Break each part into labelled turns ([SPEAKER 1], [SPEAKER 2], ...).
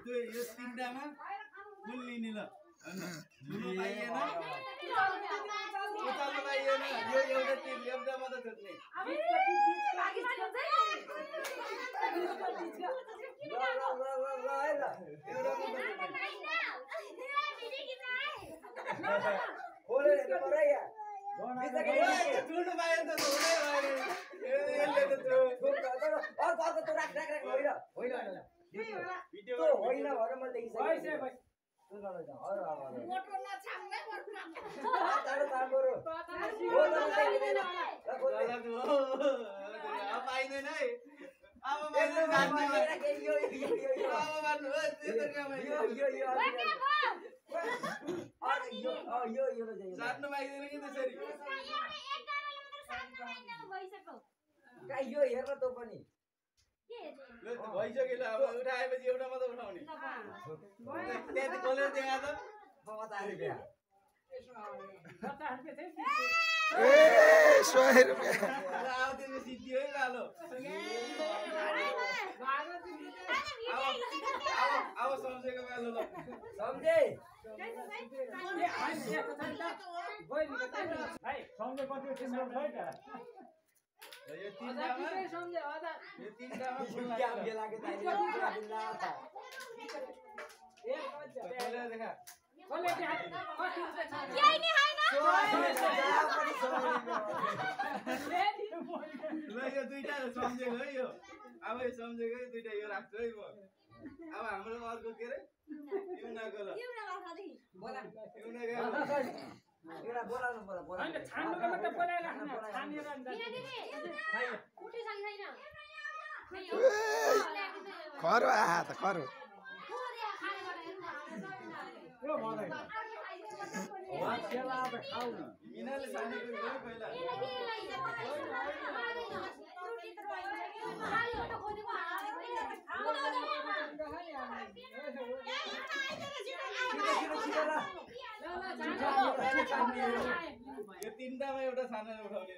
[SPEAKER 1] त्यो यो तिनटामा फुल लिने ल जुनु पाइएन उचाल्नु पाइएन यो एउटा टिम एउटा मात्र छोड्ने
[SPEAKER 2] यो हेर्न त पनि
[SPEAKER 1] भइसक्यो अब उठाएपछि एउटा मात्र उठाउने त्यति कसले देखा त
[SPEAKER 2] 50 रुपैयाँ
[SPEAKER 3] ए 100 रुपैयाँ
[SPEAKER 1] अब त्यो सिद्धियो है कालो अब सम्झेको बेला ल
[SPEAKER 2] सम्झे
[SPEAKER 1] यो तीनटामा फुल
[SPEAKER 2] बेलाको
[SPEAKER 1] देखा ल यो दुईटा सम्झेको है यो अब यो सम्झेको है दुईटा यो राख्छु है म अब हाम्रो अर्को के रे युनाको ल
[SPEAKER 2] एउटा बोलाउनु बोला
[SPEAKER 4] हैन छान्नुको मात्र बोलाइरा छानेर नि
[SPEAKER 5] कुटी छैन
[SPEAKER 3] खरो आहा त खरो
[SPEAKER 4] यो मलाई वाचेला त खाउ न
[SPEAKER 1] मिनाले छानेको हो पहिला यो तीनटामा एउटा छानेर उठाउने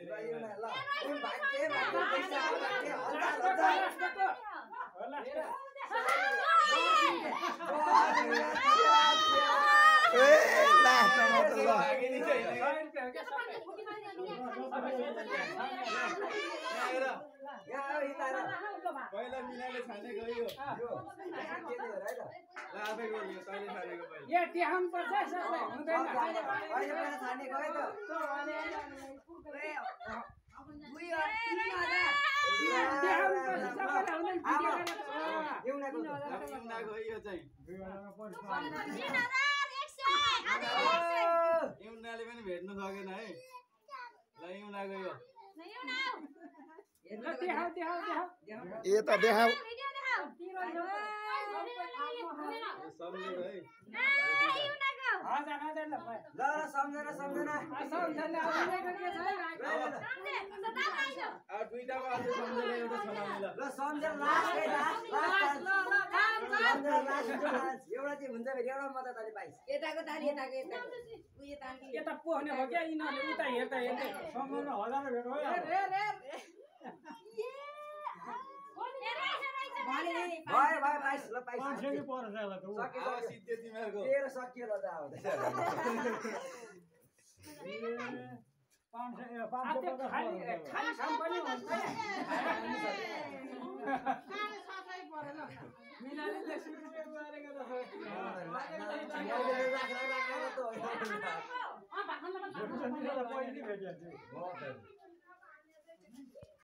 [SPEAKER 1] पहिला मिनाले छानेको यो आफै गर्नु तैँले छानेको पहिला
[SPEAKER 4] ए टेहम पर्छ सबै हुँदैन
[SPEAKER 2] छानेको है त
[SPEAKER 1] युनाको है यो चाहिँ युनाले पनि भेट्नु सकेन है ल युनाको यो
[SPEAKER 3] ए त देखाऊ
[SPEAKER 1] सम्झेको है
[SPEAKER 2] ल सम्झना सम्झना
[SPEAKER 1] अब दुईटामा अझै सम्झेर एउटा छनाउने ल
[SPEAKER 2] ल सम्झना लास्ट एउटा चाहिँ हुन्छ फेरि एउटा मात्र ताली पाइस यताको ताली यताको उयो ताली
[SPEAKER 4] यता पोख्ने हो क्या यिनीहरूले उता हेर्दा हेर्दै सम्झना हजार भेट भयो
[SPEAKER 2] भयो पाइस ल पाइस
[SPEAKER 4] 500 के पर्छ होला त
[SPEAKER 1] अब सिद्धे तिमीहरूको
[SPEAKER 2] तेरो सकियो ल त अब
[SPEAKER 4] 500 खाली काम पनि हुन्छ मिनाले 100 रुपैयाँ मारेको त